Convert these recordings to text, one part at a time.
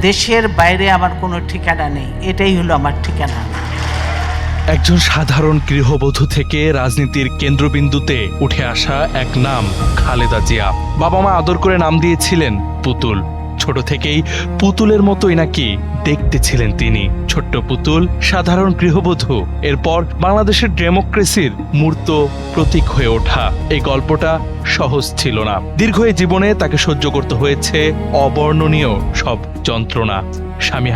দেশের বাইরে আমার কোনো ঠিকানা নেই, এটাই হলো আমার ঠিকানা। একজন সাধারণ গৃহবধূ থেকে রাজনীতির কেন্দ্রবিন্দুতে উঠে আসা এক নাম খালেদা জিয়া। বাবা মা আদর করে নাম দিয়েছিলেন পুতুল। ছোট থেকেই পুতুলের মতোই নাকি দেখতে ছিলেন তিনি। ছোট্ট পুতুল, সাধারণ গৃহবধূ, এরপর বাংলাদেশের ডেমোক্রেসির মূর্ত প্রতীক হয়ে ওঠা। এই গল্পটা সহজ ছিল না। দীর্ঘ এই জীবনে তাকে সহ্য করতে হয়েছে অবর্ণনীয় সব যন্ত্রণা। স্বামী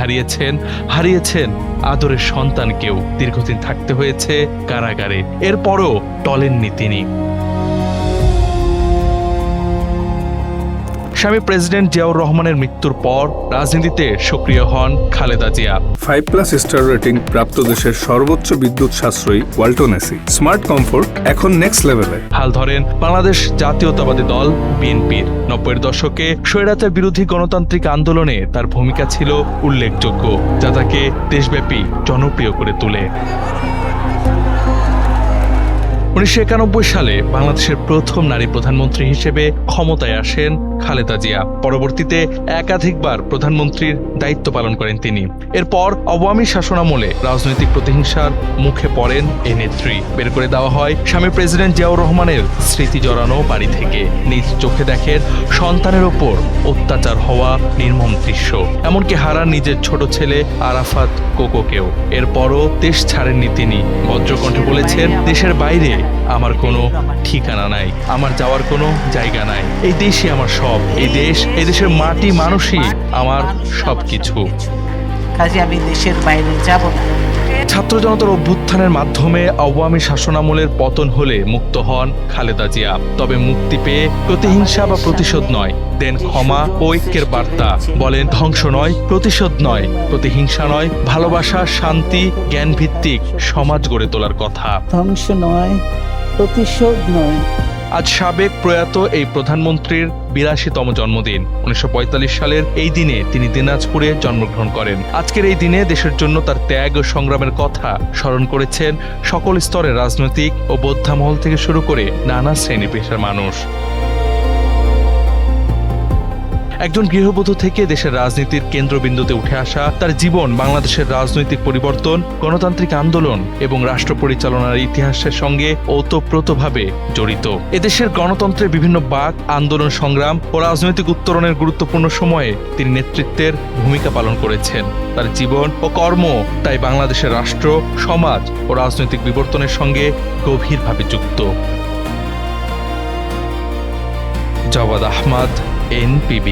হারিয়েছেন আদরের সন্তানকেও। দীর্ঘদিন থাকতে হয়েছে কারাগারে। এরপরও টলেননি তিনি। স্বামী প্রেসিডেন্ট জিয়াউর রহমানের মৃত্যুর পর রাজনীতিতে সক্রিয় হন খালেদা জিয়া। 5+ স্টার রেটিং প্রাপ্ত দেশের সর্বোচ্চ বিদ্যুৎ সাশ্রয়ী ওয়ালটন এসি। স্মার্ট কমফোর্ট এখন নেক্সট লেভেলে। হাল ধরেন বাংলাদেশ জাতীয়তাবাদী দল বিএনপির। 90-এর দশকে স্বৈরাচার বিরোধী গণতান্ত্রিক আন্দোলনে তার ভূমিকা ছিল উল্লেখযোগ্য, যা তাকে দেশব্যাপী জনপ্রিয় করে তোলে। 1991 সালে বাংলাদেশের প্রথম নারী প্রধানমন্ত্রী হিসেবে ক্ষমতায় আসেন খালেদা জিয়া। পরবর্তীতে একাধিকবার প্রধানমন্ত্রীর দায়িত্ব পালন করেন তিনি। এরপর আওয়ামী শাসনামলে রাজনৈতিক প্রতিহিংসার মুখে পড়েন এ নেত্রী। বের করে দেওয়া হয় স্বামী প্রেসিডেন্ট জিয়াউর রহমানের স্মৃতি জড়ানো বাড়ি থেকে। নিজ চোখে দেখেন সন্তানের ওপর অত্যাচার হওয়া নির্মম দৃশ্য। এমনকি হারান নিজের ছোট ছেলে আরাফাত কোকোকেও। এরপরও দেশ ছাড়েননি তিনি। বজ্রকণ্ঠে বলেছেন, দেশের বাইরে আমার কোনো ঠিকানা নাই, আমার যাওয়ার কোনো জায়গা নাই। এই দেশই আমার সব। এই দেশের মাটি মানুষই আমার সবকিছু। কাজে আমি দেশের বাইরে যাব না। ছাত্র জনতার অভ্যুত্থানের মাধ্যমে আওয়ামী শাসনামলের পতন হলে মুক্ত হন খালেদা জিয়া। তবে মুক্তি পেয়ে প্রতিহিংসা বা প্রতিশোধ নয়, দেন ক্ষমা ও ঐক্যের বার্তা। বলেন, ধ্বংস নয়, প্রতিশোধ নয়, প্রতিহিংসা নয়, ভালোবাসা, শান্তি, জ্ঞান ভিত্তিক সমাজ গড়ে তোলার কথা। ধ্বংস নয়, প্রতিশোধ নয়। আজ সাবেক প্রয়াত এই প্রধানমন্ত্রীর 82তম জন্মদিন। 1945 সালের এই দিনে তিনি দিনাজপুরে জন্মগ্রহণ করেন। আজকের এই দিনে দেশের জন্য তার ত্যাগ ও সংগ্রামের কথা স্মরণ করেছেন সকল স্তরের রাজনৈতিক ও বোদ্ধা মহল থেকে শুরু করে নানা শ্রেণী পেশার মানুষ। একজন গৃহবধূ থেকে দেশের রাজনীতির কেন্দ্রবিন্দুতে উঠে আসা তার জীবন বাংলাদেশের রাজনৈতিক পরিবর্তন, গণতান্ত্রিক আন্দোলন এবং রাষ্ট্র পরিচালনার ইতিহাসের সঙ্গে ওতপ্রোতভাবে জড়িত। এদেশের গণতন্ত্রের বিভিন্ন বাক, আন্দোলন, সংগ্রাম ও রাজনৈতিক উত্তরণের গুরুত্বপূর্ণ সময়ে তিনি নেতৃত্বের ভূমিকা পালন করেছেন। তার জীবন ও কর্ম তাই বাংলাদেশের রাষ্ট্র, সমাজ ও রাজনৈতিক বিবর্তনের সঙ্গে গভীরভাবে যুক্ত। জাওয়াদ আহমদ, NPB।